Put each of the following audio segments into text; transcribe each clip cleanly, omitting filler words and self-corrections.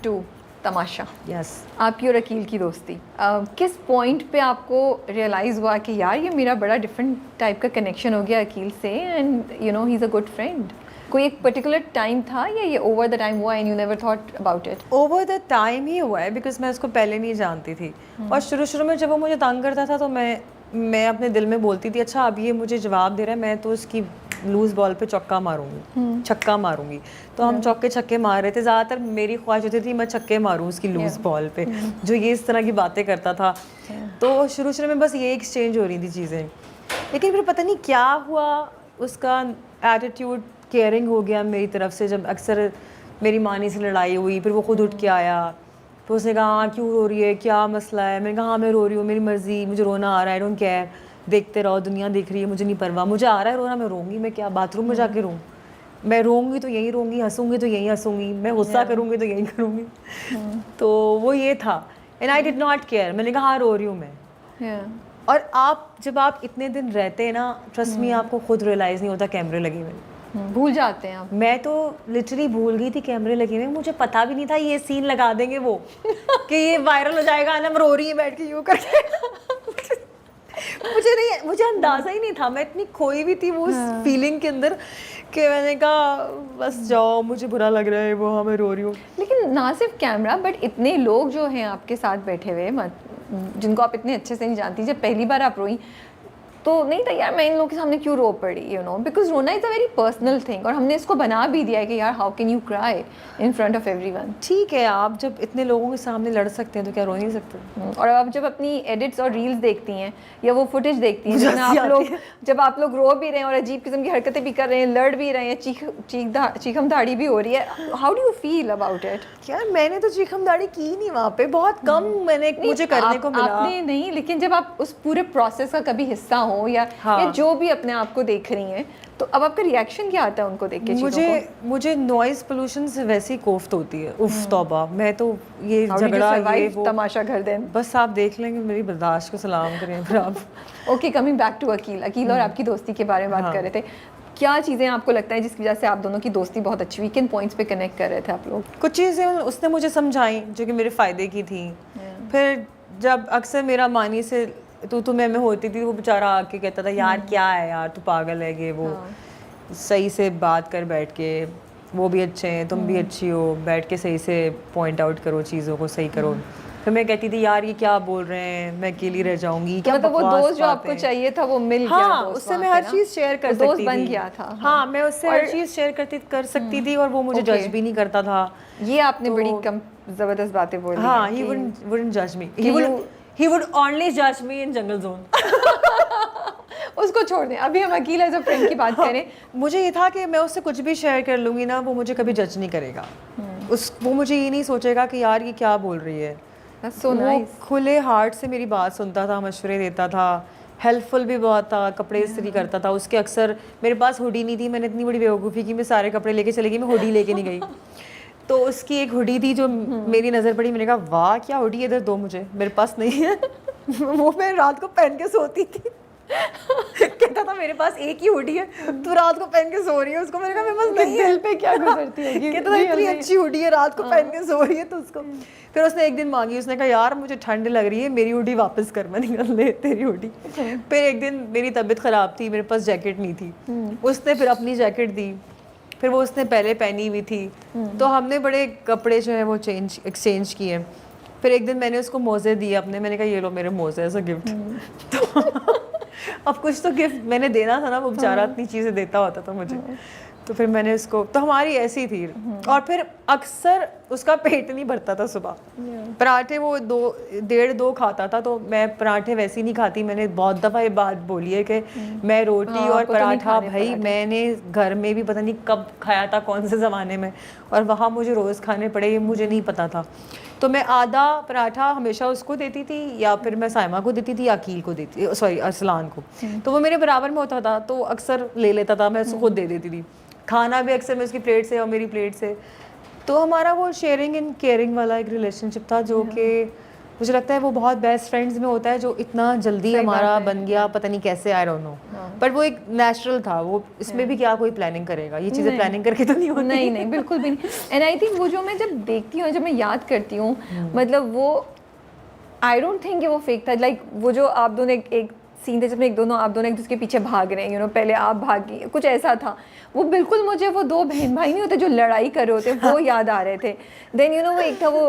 To Tamasha. Yes. आपकी और अकील की दोस्ती किस पॉइंट पे आपको रियलाइज़ हुआ कि यार ये मेरा बड़ा डिफरेंट टाइप का कनेक्शन हो गया अकील से and you know he is a good friend? कोई एक पर्टिकुलर टाइम था या ये ओवर द टाइम हुआ and you never thought about it? Over the time ही हुआ है बिकॉज मैं उसको पहले नहीं जानती थी। और शुरू में जब वो मुझे तंग करता था तो मैं अपने दिल में बोलती थी अच्छा अब ये मुझे जवाब दे रहा है, मैं तो उसकी लूज़ बॉल पे चौका मारूंगी, छक्का मारूंगी। तो हम चौके छक्के मार रहे थे। ज़्यादातर मेरी ख्वाहिश होती थी मैं छक्के मारूं उसकी लूज़ बॉल पे, जो ये इस तरह की बातें करता था। तो शुरू में बस ये एक्सचेंज हो रही थी चीज़ें, लेकिन फिर पता नहीं क्या हुआ, उसका एटीट्यूड केयरिंग हो गया मेरी तरफ से। जब अक्सर मेरी मानी से लड़ाई हुई फिर वो खुद उठ के आया, फिर उसने कहा हाँ क्यों रो रही है, क्या मसला है? मैंने कहा हाँ मैं रो रही हूँ, मेरी मर्ज़ी, मुझे रोना आ रहा है, आई डोंट केयर, देखते रहो, दुनिया देख रही है, मुझे नहीं परवाह, मुझे आ रहा है रोना, मैं रोऊंगी, मैं क्या बाथरूम में जाके रोऊँ? मैं रोऊंगी तो यहीं रोऊंगी, हंसूंगी तो यहीं हंसूंगी, मैं गुस्सा करूँगी तो यहीं करूँगी। तो वो ये था and I did not care. मैंने कहा हाँ रो रही हूँ मैं। और जब आप इतने दिन रहते हैं ना, ट्रस्ट मी, आपको खुद रियलाइज़ नहीं होता कैमरे लगे हुए। भूल जाते हैं आप। मैं तो लिटरली भूल गई थी कैमरे लगे हुए, मुझे पता भी नहीं था ये सीन लगा देंगे वो कि ये वायरल हो जाएगा, अनम रो रही है बैठ के यूँ करके। मुझे अंदाज़ा ही नहीं था, मैं इतनी खोई हुई थी वो फीलिंग के अंदर कि मैंने कहा बस जाओ, मुझे बुरा लग रहा है वो, हाँ मैं रो रही हूँ। लेकिन ना सिर्फ कैमरा बट इतने लोग जो हैं आपके साथ बैठे हुए, जिनको आप इतने अच्छे से नहीं जानती, जब पहली बार आप रोई तो नहीं था यार मैं इन लोगों के सामने क्यों रो पड़ी, यू नो, बिकॉज रोना is a very personal thing और हमने इसको बना भी दिया है कि यार how can you cry in front of everyone. ठीक है, आप जब इतने लोगों के सामने लड़ सकते हैं तो क्या रो नहीं सकते? और आप जब अपनी एडिट्स और रील्स देखती हैं या वो फुटेज देखती हैं जिसमें जब आप लोग रो भी रहे हैं और अजीब किस्म की हरकतें भी कर रहे हैं, लड़ भी रहे हैं, चीखम दाढ़ी भी हो रही है, how do you feel about it? यार मैंने तो चीखम दाढ़ी की नहीं वहाँ पे, बहुत कम मुझे करने को मिला। आपने नहीं, लेकिन जब आप उस पूरे प्रोसेस का कभी हिस्सा हो या जो भी अपने आप को देख रही हैं, तो अब आपका रिएक्शन क्या आता है उनको देख के? मुझे नॉइज पोल्यूशन से वैसे ही कोफ्त होती है। उफ तौबा, मैं तो ये झगड़ा ये वो तमाशा घर दें, बस आप देख लेंगे, मेरी बर्दाश्त को सलाम करें फिर आप। Okay, coming back to Aqeel और आपकी दोस्ती के बारे में बात कर रहे थे। क्या चीज़ें आपको लगता है जिसकी वजह से आप दोनों की दोस्ती बहुत अच्छी हुई? किन पॉइंट्स पे कनेक्ट कर रहे थे आप लोग? कुछ चीज़ें उसने मुझे समझाई जो कि मेरे फ़ायदे की थी। फिर जब अक्सर मेरा मानी से तू मैं होती थी, वो बेचारा आके कहता था यार क्या है यार, तू पागल है, ये वो, सही से बात कर बैठ के, वो भी अच्छे हैं, तुम भी अच्छी हो, बैठ के सही से पॉइंट आउट करो, चीज़ों को सही करो। फिर मैं कहती थी यार ये क्या बोल रहे हैं, मैं अकेली रह जाऊंगी, क्या मतलब वो दोस्त जो आपको चाहिए था वो मिल गया। हाँ, उससे मैं हर चीज़ शेयर कर सकती थी, दोस्त बन गया था। हाँ, मैं उससे हर चीज़ शेयर कर सकती थी और वो मुझे जज भी नहीं करता था। ये आपने बड़ी कम ज़बरदस्त बातें बोली। हाँ, he wouldn't judge me. He would only judge me in jungle zone. उसको छोड़ दें, अभी हम अकील एज अ फ्रेंड की बात करें। मुझे ये था कि मैं उससे कुछ भी शेयर कर लूँगी ना, वो मुझे कभी जज नहीं करेगा। वो मुझे ये नहीं सोचेगा कि यार ये क्या बोल रही है। so वो खुले हार्ट से मेरी बात सुनता था, मशवरे देता था, हेल्पफुल भी बहुत था, कपड़े इस्त्री करता था। उसके अक्सर मेरे पास हुडी नहीं थी, मैंने इतनी बड़ी बेवकूफ़ी की, मैं सारे कपड़े लेके चली गई, मैं हुडी लेके नहीं गई। तो उसकी एक हुडी थी जो मेरी नज़र पड़ी, मैंने कहा वाह क्या हुडी, इधर दो मुझे, मेरे पास नहीं है। वो मैं रात को पहन के सोती थी। कहता था मेरे पास एक ही हुडी है, तू रात को पहन के सो रही है उसको। मैंने कहा मेरे पास नहीं है। दिल पे क्या गुजरती होगी। कहता था इतनी अच्छी हुडी है, रात को पहन के सो रही है तो उसको। फिर उसने एक दिन मांगी, उसने कहा यार मुझे ठंड लग रही है, मेरी हुडी वापस कर। मैंने कहा ले तेरी हुडी। फिर एक दिन मेरी तबीयत ख़राब थी, मेरे पास जैकेट नहीं थी, उसने फिर अपनी जैकेट दी, फिर वो उसने पहले पहनी हुई थी, तो हमने बड़े कपड़े जो है वो एक्सचेंज किए। फिर एक दिन मैंने उसको मोज़े दिए अपने, मैंने कहा ये लो मेरे मोज़े एज अ गिफ्ट। तो अब कुछ तो गिफ्ट मैंने देना था ना, वो बेचारा इतनी चीज़ें देता होता था मुझे। तो फिर मैंने उसको, तो हमारी ऐसी थी। और फिर अक्सर उसका पेट नहीं भरता था सुबह, पराठे वो 1.5-2 खाता था, तो मैं पराठे वैसे ही नहीं खाती। मैंने बहुत दफ़ा ये बात बोली है कि मैं रोटी और पराठा भाई मैंने घर में भी पता नहीं कब खाया था, कौन से ज़माने में, और वहाँ मुझे रोज़ खाने पड़े, ये मुझे नहीं पता था। तो मैं आधा पराठा हमेशा उसको देती थी, या फिर मैं साइमा को देती थी, या अकील को देती, सॉरी अरसलान को। तो वो मेरे बराबर में होता था, तो अक्सर ले लेता था, मैं उसको खुद दे देती थी। खाना भी अक्सर मैं उसकी प्लेट से और मेरी प्लेट से। तो हमारा वो शेयरिंग एंड केयरिंग वाला एक रिलेशनशिप था जो कि मुझे लगता है वो बहुत बेस्ट फ्रेंड्स में होता है जो इतना जल्दी हमारा बन गया, पता नहीं कैसे, आई डोंट नो, बट वो एक नेचुरल था वो, इसमें भी क्या कोई प्लानिंग करेगा, ये चीज़ें प्लानिंग करके तो नहीं होती। नहीं नहीं बिल्कुल भी नहीं। एंड आई थिंक वो जो मैं जब देखती हूँ, जब मैं याद करती हूँ, मतलब वो आई डोंट थिंक वो फेक था। लाइक वो जो आप दोनों एक सीन थे जिसमें आप दोनों एक दूसरे के पीछे भाग रहे हैं, यू नो, पहले आप भागी, कुछ ऐसा था। वो बिल्कुल मुझे वो दो बहन भाई नहीं होते जो लड़ाई कर रहे होते, वो याद आ रहे थे। देन यू नो वो एक था वो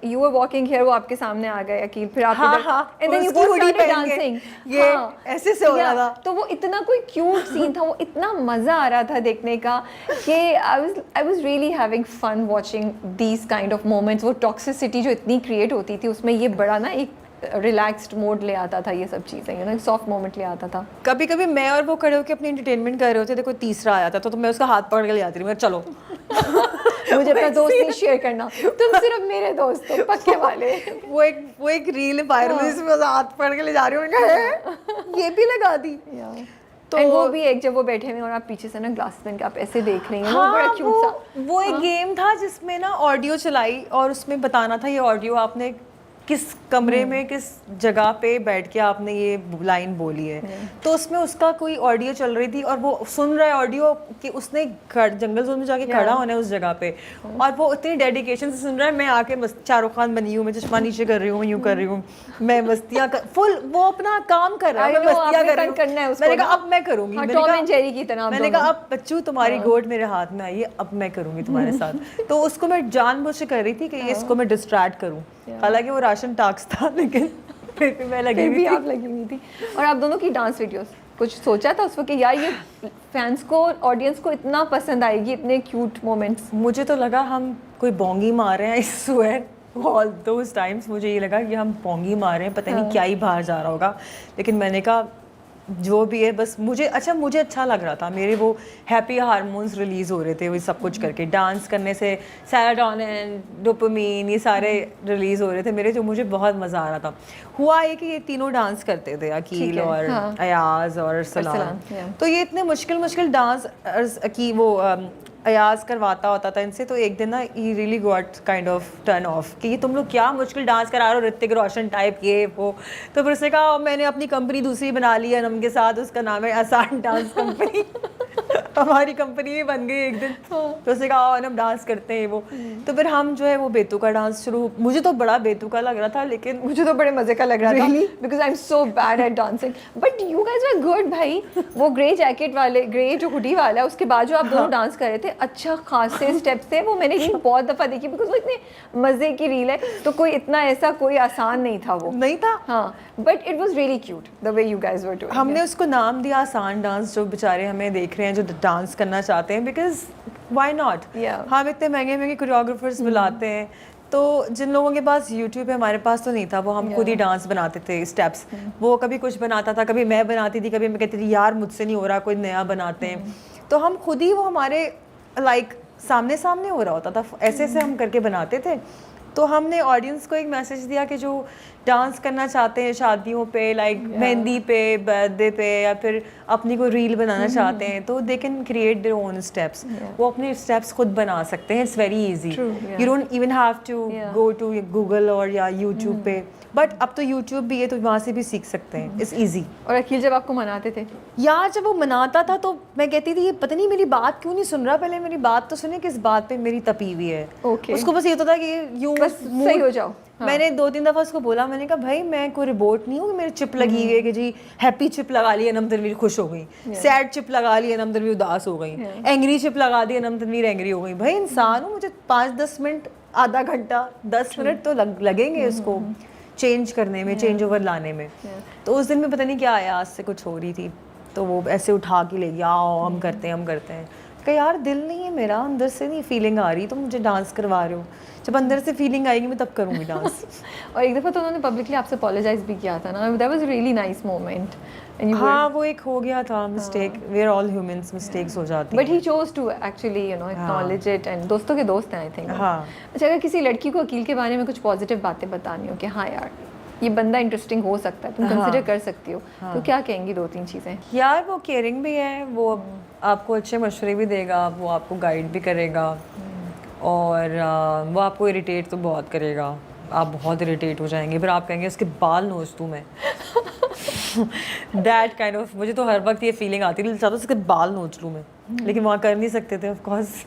यू वर वॉकिंग हियर, वो आपके सामने आ गए अकील, फिर आप and then you both started dancing, ये ऐसे से हो रहा था। तो वो इतना कोई क्यूट सीन था, वो इतना मज़ा आ रहा था देखने का कि I was really having fun watching these kind of moments. वो टॉक्सिसिटी जो इतनी क्रिएट होती थी उसमें ये बड़ा ना एक रिलैक्स्ड मोड ले आता था, ये सब चीज़ें, यू नो, एक सॉफ्ट मोमेंट ले आता था। कभी कभी मैं और वो खड़े होकर अपनी एंटरटेनमेंट कर रहे होते थे, कोई तीसरा आया था तो मैं उसका हाथ पकड़ के ले जाती थी, मैं चलो मुझे अपना दोस्त नहीं शेयर करना, तुम सिर्फ मेरे दोस्त हो पक्के वाले। वो एक रील वायरल हुई जिसमें उसका हाथ पकड़ के ले जा रही हूँ, ये भी लगा दी। तो वो भी एक, जब वो बैठे हुए और आप पीछे से ना ग्लासेस पहन के आप ऐसे देख रही हैं, वो बड़ा क्यूट सा। वो एक गेम था जिसमें ना ऑडियो चलाई और उसमें बताना था ये ऑडियो आपने किस कमरे में किस जगह पे बैठ के आपने ये लाइन बोली है। तो उसमें उसका कोई ऑडियो चल रही थी और वो सुन रहा है ऑडियो कि उसने जंगल जोन में जाके खड़ा होना है उस जगह पे, और वो इतनी डेडिकेशन से सुन रहा है। मैं आके शाहरुख खान बनी हूँ, मैं चश्मा नीचे कर रही हूँ, यूँ कर रही हूँ, मैं मस्तियाँ फुल, वो अपना काम कर रहा है, मैं मस्तियाँ कर रही हूँ। मैंने कहा अब मैं करूँगी, मैंने कहा अब बच्चू तुम्हारी गोद मेरे हाथ में आई है, अब मैं करूँगी तुम्हारे साथ। तो उसको मैं जानबूझ के कर रही थी कि इसको मैं डिस्ट्रैक्ट करूँ, हालांकि वो राशन टास्क था, लेकिन फिर भी मैं लगी हुई थी। आप लगी हुई थी। और आप दोनों की डांस वीडियोस, कुछ सोचा था उस वक्त कि यार ये फैंस को, ऑडियंस को इतना पसंद आएगी, इतने क्यूट मोमेंट्स? मुझे तो लगा हम कोई बोंगी मार रहे हैं, I swear all those times मुझे ये लगा कि हम बोंगी मार रहे हैं, पता नहीं क्या ही बाहर जा रहा होगा। लेकिन मैंने कहा जो भी है, बस मुझे अच्छा लग रहा था। मेरे वो हैप्पी हार्मोन्स रिलीज़ हो रहे थे वो सब कुछ करके, डांस करने से सेरोटोनिन, डोपामिन, ये सारे रिलीज़ हो रहे थे मेरे, जो मुझे बहुत मज़ा आ रहा था। हुआ ये कि ये तीनों डांस करते थे, अकील और अयाज और सलाम। तो ये इतने मुश्किल डांस की वो अयाज करवाता होता था इनसे, तो एक दिन ना he really got kind of turn off कि ये तुम लोग क्या मुश्किल डांस करा रहे हो, ऋतिक रोशन टाइप ये वो। तो फिर उसने कहा मैंने अपनी कंपनी दूसरी बना ली है नम के साथ, उसका नाम है आसान डांस कंपनी। हमारी कंपनी भी बन गई एक दिन। तो उसने कहा हम डांस करते हैं वो। तो फिर हम जो है वो बेतुका डांस शुरू, मुझे तो बड़ा बेतुका लग रहा था, लेकिन मुझे तो बड़े मजे का लग रहा था, because I am so bad at dancing, but you guys were good भाई। वो ग्रे जैकेट वाले, ग्रे जो हुडी वाला है, उसके बाद जो आप दोनों डांस कर रहे थे, अच्छा खासे स्टेप्स थे वो, मैंने रील बहुत दफ़ा देखी, बिकॉज वो इतने मज़े की रील है, तो कोई इतना ऐसा कोई आसान नहीं था वो, नहीं था। हाँ, but it was really cute the way you guys were doing. हमने उसको नाम दिया आसान डांस, जो बेचारे हमें देख रहे हैं जो डांस करना चाहते हैं, बिकॉज वाई नॉट। हम इतने महंगे कोरियोग्राफर्स बुलाते हैं, तो जिन लोगों के पास यूट्यूब है, हमारे पास तो नहीं था, वो हम खुद ही डांस बनाते थे स्टेप्स। वो कभी कुछ बनाता था, कभी मैं बनाती थी, कभी मैं कहती थी यार मुझसे नहीं हो रहा, कोई नया बनाते हैं। तो हम खुद ही, वो हमारे लाइक सामने हो रहा होता था, ऐसे हम करके बनाते थे। तो हमने ऑडियंस को एक मैसेज दिया कि जो डांस करना चाहते हैं शादियों पे, लाइक मेहंदी पे, बर्थडे पे, या फिर अपनी कोई रील बनाना चाहते हैं, तो they can create their own steps. वो अपने स्टेप्स खुद बना सकते हैं, it's very easy. You don't even have to go to Google और या यूट्यूब पे, बट अब तो यूट्यूब भी है तो वहाँ से भी सीख सकते हैं, इट्स ईजी। और अखिल जब आपको मनाते थे यार, जब वो मनाता था तो मैं कहती थी ये पता नहीं मेरी बात क्यों नहीं सुन रहा, पहले मेरी बात तो सुने, किस बात पे मेरी तपी हुई है। उसको बस ये होता था कि यूँ सही हो जाओ। मैंने 2-3 दफ़ा उसको बोला, मैंने कहा भाई मैं कोई रिपोर्ट नहीं हूँ कि मेरी चिप लगी हुई है कि जी हैप्पी चिप लगा ली नम तनवीर खुश हो गई, सैड चिप लगा ली नम तनवीर उदास हो गई, एंग्री चिप लगा दी नम तनवीर एंग्री हो गई। भाई इंसान हूँ, मुझे 5-10 मिनट, आधा घंटा, 10 मिनट तो लगेंगे उसको चेंज करने में, चेंज ओवर लाने में। तो उस दिन में पता नहीं क्या आया, आज से कुछ हो रही थी, तो वो ऐसे उठा के ले गया, आओ हम करते हैं। कि यार दिल नहीं है मेरा, अंदर से नहीं फीलिंग आ रही, तो मुझे डांस करवा रहे हो। जब अंदर से फीलिंग आएगी मैं तब करूँगी डांस। और एक दफ़ा तो उन्होंने पब्लिकली आपसे अपोलोजाइज भी किया था ना, that was really nice moment. हाँ, वो एक हो गया था mistake, we are all humans, mistakes हो जाती हैं, but he chose to actually you know acknowledge it, and दोस्तों के दोस्त हैं आई थिंक। हाँ। अच्छा, अगर किसी लड़की को अकील के बारे में कुछ पॉजिटिव बातें बतानी हो कि हाँ यार ये बंदा इंटरेस्टिंग हो सकता है, तुम कंसिडर कर सकती हो, तो क्या कहेंगी 2-3 चीज़ें? यार वो केयरिंग भी है, वो आपको अच्छे मशवरे भी देगा, वो आपको गाइड भी करेगा, और वो आपको इरिटेट तो बहुत करेगा, आप बहुत इरिटेट हो जाएंगे, फिर आप कहेंगे उसके बाल नोच दूँ मैं। दैट काइंड ऑफ, मुझे तो हर वक्त ये फीलिंग आती थी, चाहता उसके बाल नोच लूँ मैं, लेकिन वहाँ कर नहीं सकते थे ऑफ कोर्स।